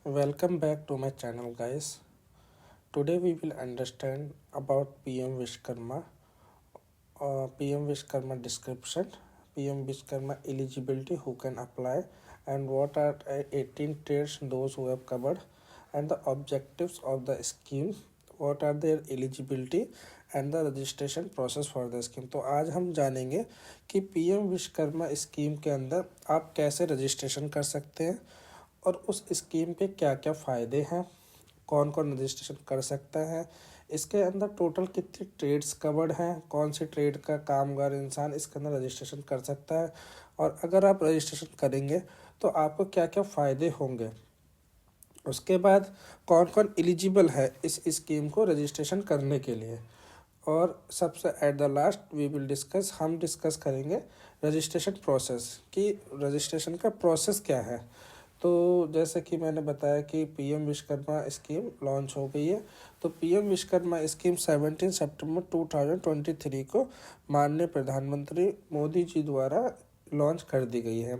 Welcome back to my channel, guys. Today we will understand about PM Vishkarma, PM Vishkarma description, PM Vishkarma eligibility, who can apply, and what are 18 trades those who have covered, and the objectives of the scheme, what are their eligibility and the registration process for the scheme. तो आज हम जानेंगे कि PM Vishwakarma scheme के अंदर आप कैसे registration कर सकते हैं और उस स्कीम के क्या क्या फ़ायदे हैं, कौन कौन रजिस्ट्रेशन कर सकता है, इसके अंदर टोटल कितनी ट्रेड्स कवर्ड हैं, कौन सी ट्रेड का कामगार इंसान इसके अंदर रजिस्ट्रेशन कर सकता है, और अगर आप रजिस्ट्रेशन करेंगे तो आपको क्या क्या फ़ायदे होंगे। उसके बाद कौन कौन एलिजिबल है इस स्कीम को रजिस्ट्रेशन करने के लिए, और सबसे at the last we will हम डिस्कस करेंगे रजिस्ट्रेशन प्रोसेस कि रजिस्ट्रेशन का प्रोसेस क्या है। तो जैसे कि मैंने बताया कि पीएम विश्वकर्मा स्कीम लॉन्च हो गई है। तो पीएम विश्वकर्मा स्कीम 17 सितंबर 2023 को माननीय प्रधानमंत्री मोदी जी द्वारा लॉन्च कर दी गई है।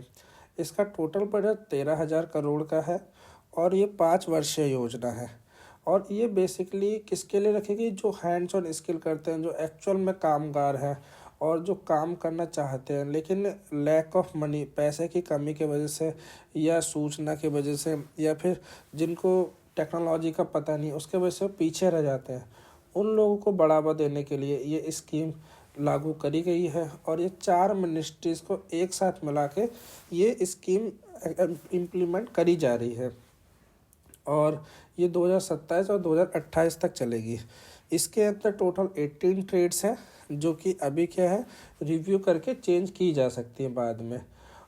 इसका टोटल बजट 13,000 करोड़ का है और ये 5 वर्षीय योजना है। और ये बेसिकली किसके लिए रखेगी, जो हैंड्स ऑन स्किल करते हैं, जो एक्चुअल में कामगार हैं और जो काम करना चाहते हैं लेकिन लैक ऑफ मनी, पैसे की कमी की वजह से या सूचना की वजह से या फिर जिनको टेक्नोलॉजी का पता नहीं उसके वजह से पीछे रह जाते हैं, उन लोगों को बढ़ावा देने के लिए ये स्कीम लागू करी गई है। और ये 4 मिनिस्ट्रीज़ को एक साथ मिला के ये स्कीम इम्प्लीमेंट करी जा रही है और ये 2027 और 2028 तक चलेगी। इसके अंदर टोटल 18 ट्रेड्स हैं जो कि अभी क्या है, रिव्यू करके चेंज की जा सकती है बाद में।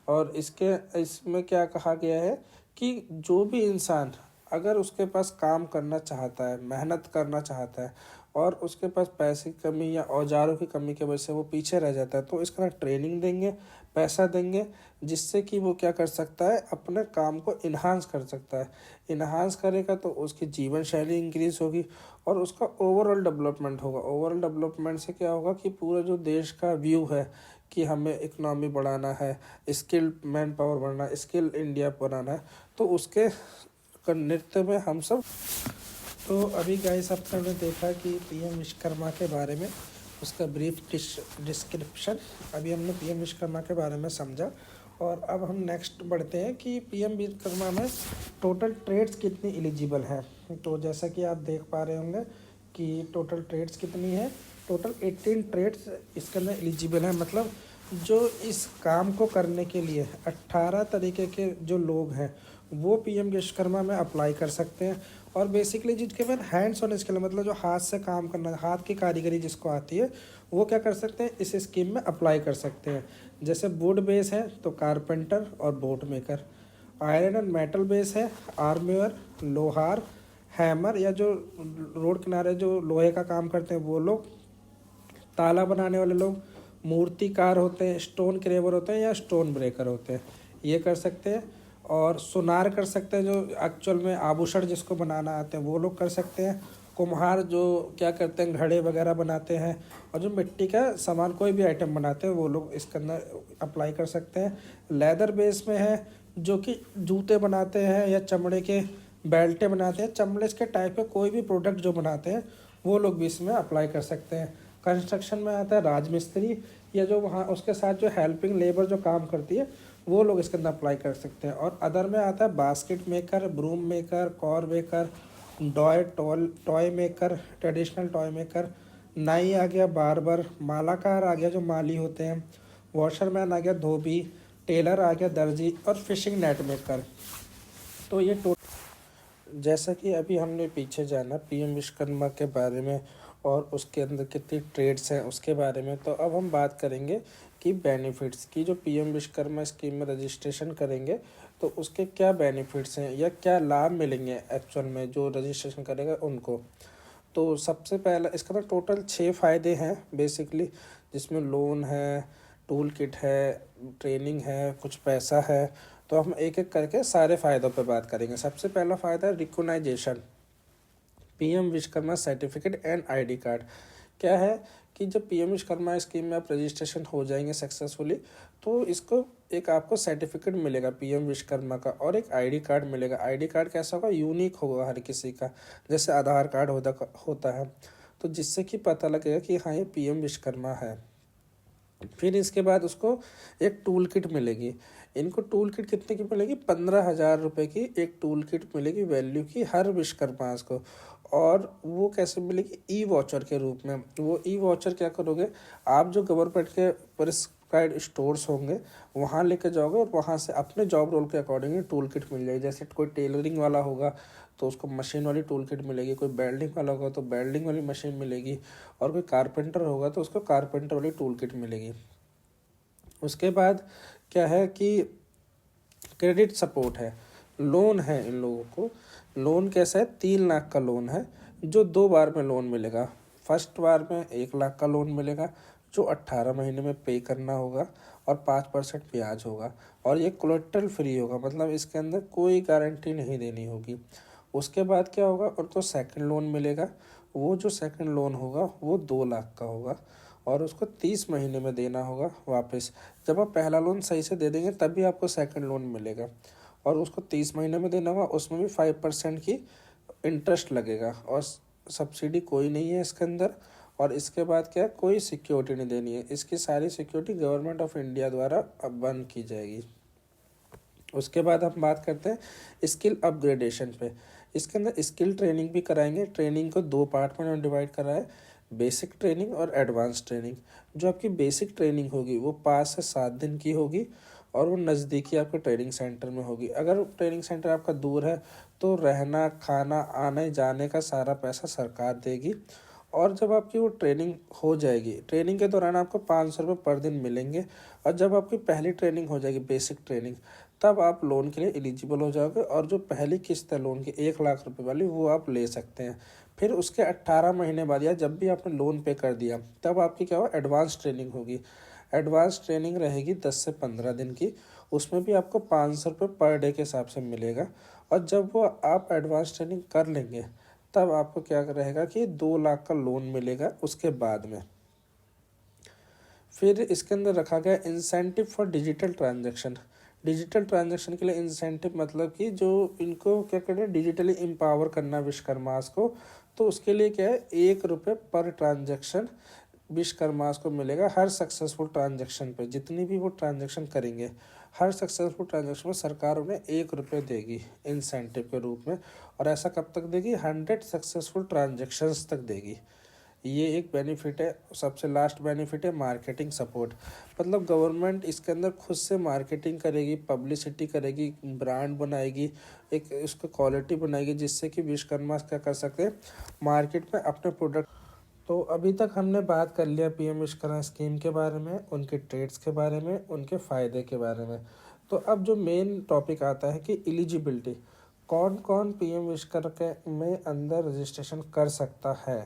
और इसमें क्या कहा गया है कि जो भी इंसान अगर उसके पास काम करना चाहता है, मेहनत करना चाहता है और उसके पास पैसे की कमी या औजारों की कमी की वजह से वो पीछे रह जाता है, तो इसका ना ट्रेनिंग देंगे, पैसा देंगे, जिससे कि वो क्या कर सकता है, अपने काम को इन्हांस कर सकता है। इन्हांस करेगा तो उसकी जीवन शैली इंक्रीज़ होगी और उसका ओवरऑल डेवलपमेंट होगा। ओवरऑल डेवलपमेंट से क्या होगा कि पूरा जो देश का व्यू है कि हमें इकनॉमी बढ़ाना है, स्किल्ड मैन पावर बढ़ाना है, स्किल इंडिया बनाना है, तो उसके नृत्य में हम सब। तो अभी गाइस अब हमने देखा कि पीएम विश्वकर्मा के बारे में उसका ब्रीफ डिस्क्रिप्शन, अभी हमने पीएम विश्वकर्मा के बारे में समझा। और अब हम नेक्स्ट बढ़ते हैं कि पीएम विश्वकर्मा में टोटल ट्रेड्स कितनी एलिजिबल हैं। तो जैसा कि आप देख पा रहे होंगे कि टोटल ट्रेड्स कितनी है, टोटल 18 ट्रेड्स इसके अंदर एलिजिबल हैं। मतलब जो इस काम को करने के लिए 18 तरीके के जो लोग हैं वो पीएम विश्वकर्मा में अप्लाई कर सकते हैं। और बेसिकली जिनके पास हैंड्स ऑन स्किल, मतलब जो हाथ से काम करना, हाथ की कारीगरी जिसको आती है, वो क्या कर सकते हैं, इस स्कीम में अप्लाई कर सकते हैं। जैसे वुड बेस है तो कारपेंटर और boat maker, iron and metal base है आर्मर, लोहार, हैमर या जो रोड किनारे जो लोहे का काम करते हैं वो लोग, ताला बनाने वाले लोग, मूर्तिकार होते हैं, स्टोन क्रेवर होते हैं या स्टोन ब्रेकर होते हैं, ये कर सकते हैं। और सुनार कर सकते हैं, जो एक्चुअल में आभूषण जिसको बनाना आते हैं वो लोग कर सकते हैं। कुम्हार जो क्या करते हैं, घड़े वगैरह बनाते हैं, और जो मिट्टी का सामान कोई भी आइटम बनाते हैं वो लोग इसके अंदर अप्लाई कर सकते हैं। लेदर बेस में है जो कि जूते बनाते हैं या चमड़े के बेल्टें बनाते हैं, चमड़े के टाइप के कोई भी प्रोडक्ट जो बनाते हैं वो लोग भी इसमें अप्लाई कर सकते हैं। कंस्ट्रक्शन में आता है राजमिस्त्री, या जो वहाँ उसके साथ जो हेल्पिंग लेबर जो काम करती है वो लोग इसके अंदर अप्लाई कर सकते हैं। और अदर में आता है basket maker, broom maker, coir maker, toy maker, traditional toy maker, नाई आ गया, बार्बर, मालाकार आ गया जो माली होते हैं, वॉशरमैन आ गया, धोबी, टेलर आ गया, दर्जी, और फिशिंग नेट मेकर। तो ये जैसा कि अभी हमने पीछे जाना पीएम विश्वकर्मा के बारे में और उसके अंदर कितनी ट्रेड्स हैं उसके बारे में, तो अब हम बात करेंगे कि बेनिफिट्स की। जो पीएम विश्वकर्मा स्कीम में रजिस्ट्रेशन करेंगे तो उसके क्या बेनिफिट्स हैं या क्या लाभ मिलेंगे एक्चुअल में जो रजिस्ट्रेशन करेगा उनको। तो सबसे पहला इसका ना टोटल 6 फ़ायदे हैं बेसिकली, जिसमें लोन है, टूल किट है, ट्रेनिंग है, कुछ पैसा है। तो हम एक एक करके सारे फ़ायदों पर बात करेंगे। सबसे पहला फ़ायदा है recognition, PM Vishwakarma certificate and ID card. क्या है कि जब पीएम विश्वकर्मा स्कीम में आप रजिस्ट्रेशन हो जाएंगे सक्सेसफुली, तो इसको एक आपको सर्टिफिकेट मिलेगा पीएम विश्वकर्मा का, और एक आईडी कार्ड मिलेगा। आईडी कार्ड कैसा होगा, यूनिक होगा हर किसी का, जैसे आधार कार्ड होता है, तो जिससे कि पता लगेगा कि हाँ ये पीएम विश्वकर्मा है। फिर इसके बाद उसको एक टूल किट मिलेगी। इनको टूल किट कितने की मिलेगी, 15,000 रुपये की एक टूल किट मिलेगी वैल्यू की हर विश्वकर्मा को। और वो कैसे मिलेगी, ई वॉचर के रूप में। वो ई वॉचर क्या करोगे, आप जो गवर्नमेंट के प्रिस्क्राइब्ड स्टोर्स होंगे वहाँ लेके जाओगे, और वहाँ से अपने जॉब रोल के अकॉर्डिंग टूल किट मिल जाएगी। जैसे कोई टेलरिंग वाला होगा तो उसको मशीन वाली टूल किट मिलेगी, कोई वेल्डिंग वाला होगा तो वेल्डिंग वाली मशीन मिलेगी, और कोई कारपेंटर होगा तो उसको कारपेंटर वाली टूल किट मिलेगी। उसके बाद क्या है कि क्रेडिट सपोर्ट है, लोन है इन लोगों को। लोन कैसा है, 3 लाख का लोन है जो 2 बार में लोन मिलेगा। फर्स्ट बार में 1 लाख का लोन मिलेगा जो 18 महीने में पे करना होगा, और 5% ब्याज होगा, और ये कोलेटरल फ्री होगा, मतलब इसके अंदर कोई गारंटी नहीं देनी होगी। उसके बाद क्या होगा, उनको सेकंड लोन मिलेगा। वो जो सेकंड लोन होगा वो 2 लाख का होगा, और उसको 30 महीने में देना होगा वापस। जब आप पहला लोन सही से दे देंगे तभी आपको सेकंड लोन मिलेगा, और उसको 30 महीने में देना होगा। उसमें भी 5% की इंटरेस्ट लगेगा, और सब्सिडी कोई नहीं है इसके अंदर। और इसके बाद क्या है, कोई सिक्योरिटी नहीं देनी है, इसकी सारी सिक्योरिटी गवर्नमेंट ऑफ इंडिया द्वारा अब बंद की जाएगी। उसके बाद हम बात करते हैं स्किल अपग्रेडेशन पे। इसके अंदर स्किल ट्रेनिंग भी कराएंगे। ट्रेनिंग को 2 पार्ट में डिवाइड करा है, बेसिक ट्रेनिंग और एडवांस ट्रेनिंग। जो आपकी बेसिक ट्रेनिंग होगी वो 5 से 7 दिन की होगी, और वो नज़दीकी आपके ट्रेनिंग सेंटर में होगी। अगर ट्रेनिंग सेंटर आपका दूर है तो रहना खाना आने जाने का सारा पैसा सरकार देगी। और जब आपकी वो ट्रेनिंग हो जाएगी, ट्रेनिंग के दौरान आपको 500 रुपये पर दिन मिलेंगे। और जब आपकी पहली ट्रेनिंग हो जाएगी बेसिक ट्रेनिंग, तब आप लोन के लिए एलिजिबल हो जाओगे, और जो पहली किस्त है लोन की 1 लाख रुपए वाली वो आप ले सकते हैं। फिर उसके 18 महीने बाद या जब भी आपने लोन पे कर दिया तब आपकी क्या होगा, एडवांस ट्रेनिंग होगी। एडवांस ट्रेनिंग रहेगी 10 से 15 दिन की। उसमें भी आपको 500 रुपये पर डे के हिसाब से मिलेगा। और जब वो आप एडवांस ट्रेनिंग कर लेंगे तब आपको क्या रहेगा कि 2 लाख का लोन मिलेगा उसके बाद में। फिर इसके अंदर रखा गया incentive for digital transaction. Digital transaction के लिए इंसेंटिव मतलब कि जो इनको क्या करना है, डिजिटली एम्पावर करना विश्वकर्मास को। तो उसके लिए क्या है, 1 रुपये पर ट्रांजैक्शन विश्वकर्मास को मिलेगा हर सक्सेसफुल ट्रांजैक्शन पे। जितनी भी वो ट्रांजैक्शन करेंगे, हर सक्सेसफुल ट्रांजैक्शन में सरकार उन्हें 1 रुपये देगी इंसेंटिव के रूप में। और ऐसा कब तक देगी, 100 सक्सेसफुल ट्रांजैक्शंस तक देगी। ये एक बेनिफिट है। सबसे लास्ट बेनिफिट है मार्केटिंग सपोर्ट। मतलब गवर्नमेंट इसके अंदर खुद से मार्केटिंग करेगी, पब्लिसिटी करेगी, ब्रांड बनाएगी, एक उसको क्वालिटी बनाएगी, जिससे कि विश्वकर्मा क्या कर सकते हैं, मार्केट में अपने प्रोडक्ट। तो अभी तक हमने बात कर लिया पीएम विश्वकर्मा स्कीम के बारे में, उनके ट्रेड्स के बारे में, उनके फ़ायदे के बारे में। तो अब जो मेन टॉपिक आता है कि एलिजिबिलिटी, कौन कौन पीएम विश्वकर्मा के में अंदर रजिस्ट्रेशन कर सकता है।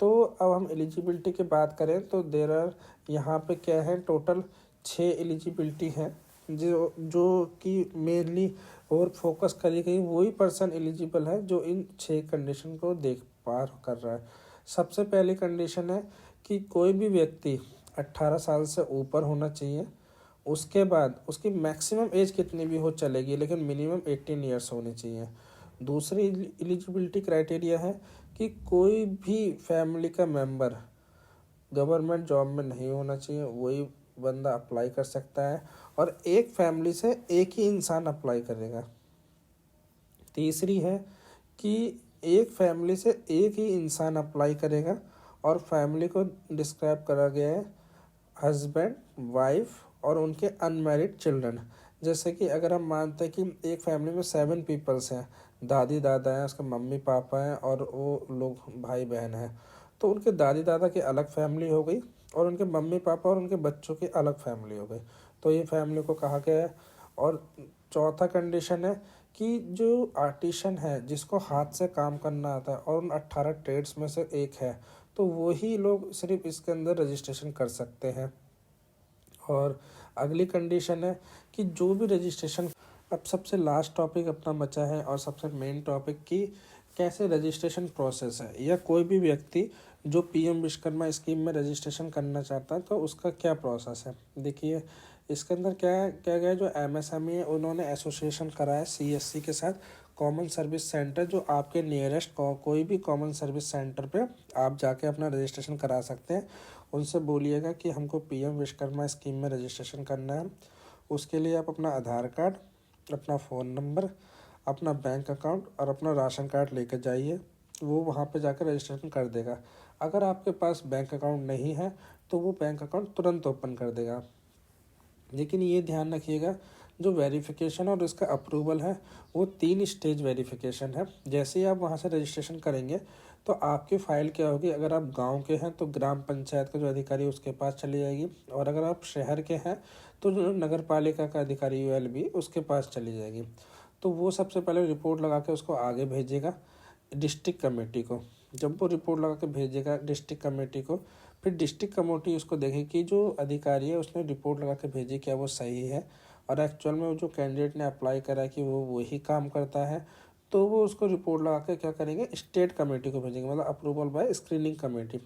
तो अब हम एलिजिबिलिटी की बात करें तो देर आर, यहाँ पे क्या है, टोटल 6 एलिजिबिलिटी है जो जो कि मेनली और फोकस करी गई। वही पर्सन एलिजिबल है जो इन 6 कंडीशन को देख पार कर रहा है। सबसे पहली कंडीशन है कि कोई भी व्यक्ति 18 साल से ऊपर होना चाहिए। उसके बाद उसकी मैक्सिमम एज कितनी भी हो चलेगी, लेकिन मिनिमम 18 ईयर्स होनी चाहिए। दूसरी एलिजिबिलिटी क्राइटेरिया है कि कोई भी फैमिली का मेंबर गवर्नमेंट जॉब में नहीं होना चाहिए, वही बंदा अप्लाई कर सकता है, और एक फैमिली से एक ही इंसान अप्लाई करेगा। तीसरी है कि एक फैमिली से एक ही इंसान अप्लाई करेगा, और फैमिली को डिस्क्राइब करा गया है हस्बैंड, वाइफ और उनके अनमैरिड चिल्ड्रन। जैसे कि अगर हम मानते हैं कि एक फैमिली में 7 पीपल्स हैं, दादी दादा हैं, उसके मम्मी पापा हैं, और वो लोग भाई बहन हैं, तो उनके दादी दादा की अलग फैमिली हो गई, और उनके मम्मी पापा और उनके बच्चों की अलग फैमिली हो गई। तो ये फैमिली को कहा गया है। और चौथा कंडीशन है कि जो आर्टिशन है, जिसको हाथ से काम करना आता है और उन 18 ट्रेड्स में से एक है, तो वही लोग सिर्फ इसके अंदर रजिस्ट्रेशन कर सकते हैं। और अगली कंडीशन है कि जो भी रजिस्ट्रेशन। अब सबसे लास्ट टॉपिक अपना बचा है, और सबसे मेन टॉपिक कि कैसे रजिस्ट्रेशन प्रोसेस है, या कोई भी व्यक्ति जो पीएम विश्वकर्मा स्कीम में रजिस्ट्रेशन करना चाहता है तो उसका क्या प्रोसेस है। देखिए, इसके अंदर क्या गया, जो MSME है उन्होंने एसोसिएशन करा है CSC के साथ, कॉमन सर्विस सेंटर, जो आपके नियरेस्ट कोई भी कॉमन सर्विस सेंटर पे आप जाके अपना रजिस्ट्रेशन करा सकते हैं। उनसे बोलिएगा कि हमको PM विश्वकर्मा स्कीम में रजिस्ट्रेशन करना है। उसके लिए आप अपना आधार कार्ड, अपना फ़ोन नंबर, अपना बैंक अकाउंट और अपना राशन कार्ड लेकर जाइए, वो वहाँ पे जाकर रजिस्ट्रेशन कर देगा। अगर आपके पास बैंक अकाउंट नहीं है तो वो बैंक अकाउंट तुरंत ओपन कर देगा। लेकिन ये ध्यान रखिएगा, जो वेरिफिकेशन और इसका अप्रूवल है वो 3 स्टेज वेरिफिकेशन है। जैसे ही आप वहाँ से रजिस्ट्रेशन करेंगे तो आपकी फ़ाइल क्या होगी, अगर आप गांव के हैं तो ग्राम पंचायत का जो अधिकारी है उसके पास चली जाएगी, और अगर आप शहर के हैं तो जो नगर पालिका का अधिकारी ULB उसके पास चली जाएगी। तो वो सबसे पहले रिपोर्ट लगा के उसको आगे भेजेगा डिस्ट्रिक्ट कमेटी को। जब वो रिपोर्ट लगा के भेजेगा डिस्ट्रिक्ट कमेटी को, फिर डिस्ट्रिक्ट कमेटी उसको देखेगी कि जो अधिकारी है उसने रिपोर्ट लगा के भेजी क्या वो सही है, और एक्चुअल में वो जो कैंडिडेट ने अप्लाई करा है कि वो वही काम करता है, तो वो उसको रिपोर्ट लगा के क्या करेंगे, स्टेट कमेटी को भेजेंगे, मतलब अप्रूवल बाय स्क्रीनिंग कमेटी।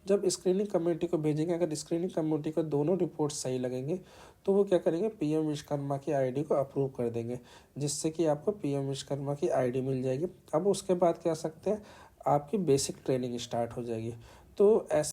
जब स्क्रीनिंग कमेटी को भेजेंगे, अगर स्क्रीनिंग कमेटी को दोनों रिपोर्ट सही लगेंगे तो वो क्या करेंगे, PM विश्वकर्मा की ID को अप्रूव कर देंगे, जिससे कि आपको PM विश्वकर्मा की ID मिल जाएगी। अब उसके बाद क्या सकते हैं, आपकी बेसिक ट्रेनिंग स्टार्ट हो जाएगी। तो ऐसे